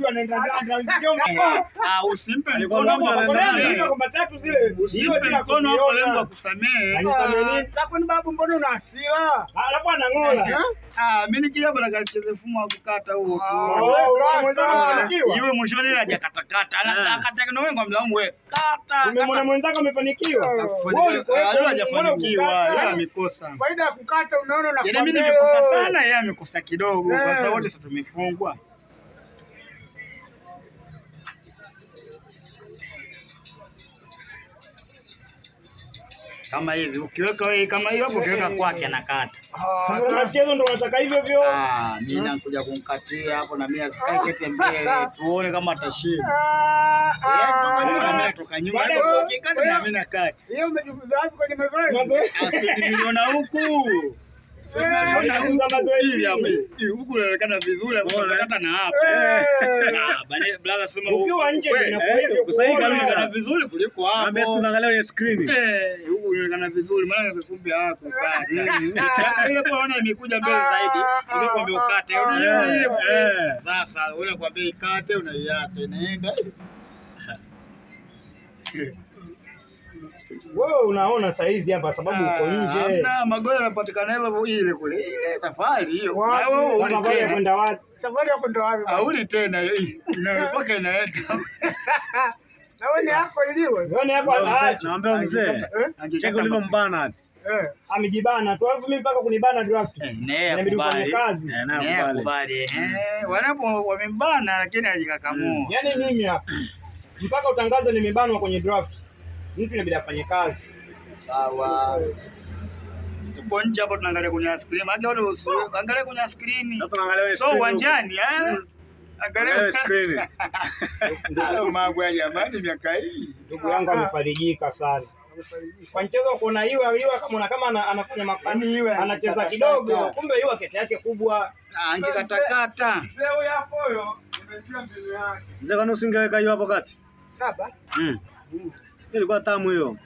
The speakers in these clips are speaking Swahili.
huyu anaenda ndani. Usimpe mkono kwa tatu zile. Usimpe mkono hapo lengo akusamee. Kwani babu mbona una hasira? Alafu anang'ola. Mimi nikija bwana kacheze mfumo wa kukata huo tu. Yule mwishoni hajakatakata. Anakata na wewe ngomlamu wewe. Kata. Umemwona mwenzako amefanikiwa? Wewe hajafanikiwa. Yeye amekosa. Faida ya kukata unaona na mimi nimekosa sana, yeye amekosa kidogo kwa sababu wote sisi tumefungwa. Kama hivi ukiweka wewe kama hiyo hapo ukiweka kwake anakata. Sasa mchezo ndio unataka hivyo hivyo. Mimi nakuja kumkatia hapo na mimi asikae kete mbele tuone kama atashinda. Toka nyuma na mimi toka nyuma. Ukikata na mimi nakata. Hiyo umejifunza wapi kwenye mazoezi? Niliona huku. Huku unaonekana vizuri, unakata na hapa. Brother sema ukiwa nje unaonekana vizuri kuliko hapo. Ambia tunaangalia kwenye screen. Huku unaonekana vizuri maana kumbe hapo kata. Ile bwana imekuja mbele zaidi. Ukikwambia ukate, unaona ile. Sasa unakwambia ikate unaiacha inaenda. Wewe unaona saizi hapa sababu uko nje. Hamna magoli yanapatikana hivyo ile kule. Ile safari hiyo. Wewe unataka kwenda wapi? Safari yako ndo wapi? Hauli tena hiyo. Inapoka inaenda. Naone yako iliwe. Naone yako naambia mzee. Cheko lilo mbana ati. Amejibana tu. Alafu mimi mpaka kunibana draft. Inabidi ufanye kazi. Nakubali. Wanapo wamembana lakini hajikakamua. Yaani mimi hapa mpaka utangaze nimebanwa kwenye draft. Mtu inabidi afanye kazi. Sawa. Tupo nje hapo tunaangalia kwenye screen. Maana wale angalia kwenye screen. Sasa tunaangalia screen. So uwanjani angalia screen. Ndio mambo ya jamani miaka hii. Ndugu yangu amefarijika sana. Kwa mchezo kuona hiyo kama kama anafanya mapani anacheza kidogo kumbe hiyo kete yake kubwa angekatakata. Leo hapo huyo nimejua mbinu yake. Mzee kwani usingeweka hiyo hapo kati? Baba. Ilikuwa tamu hiyo.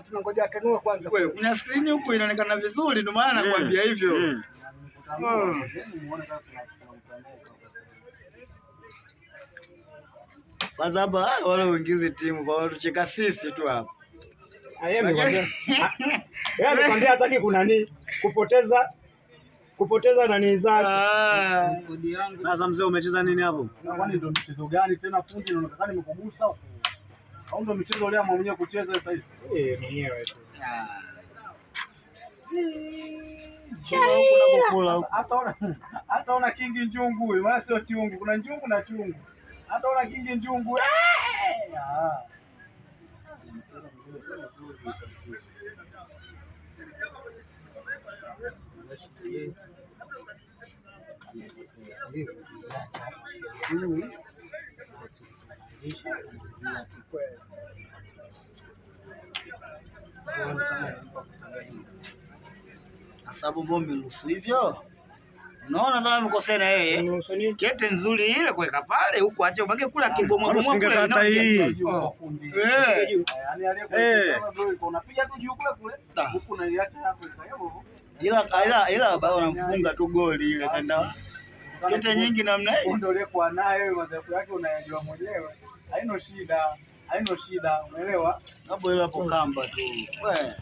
Tunangoja atanua kwanza. Wewe kuna screen huko inaonekana vizuri ndio maana nakwambia hivyo. Kwanza hapa wale wengine timu kwa watucheka sisi tu hapa. Yeye amekwambia hataki kuna nini kupoteza nani zake. Sasa mzee umecheza nini hapo? Kwani ndio mchezo gani tena fundi unaonekana nimekugusa huko? Au ndio mchezo ule mwenyewe kucheza sasa hivi? Mwenyewe tu. Hata ona kingi njungu huyu, maana sio chungu, kuna njungu na chungu. Hata ona kingi njungu. Sababu bombe nusu hivyo. Unaona kama mkosea na yeye. Kete nzuri ile kuweka pale huko acha ubaki kula kibomo bomo kule. Kata hii. Yaani unapiga tu juu kule huku unaiacha hapo hivyo. Ila bado unamfunga tu goli ile tenda. Kete nyingi namna hiyo. Ndio ile kwa nayo madhaifu yake unayajua mwenyewe. Haina shida, umeelewa? Hapo ile hapo kamba tu. Wewe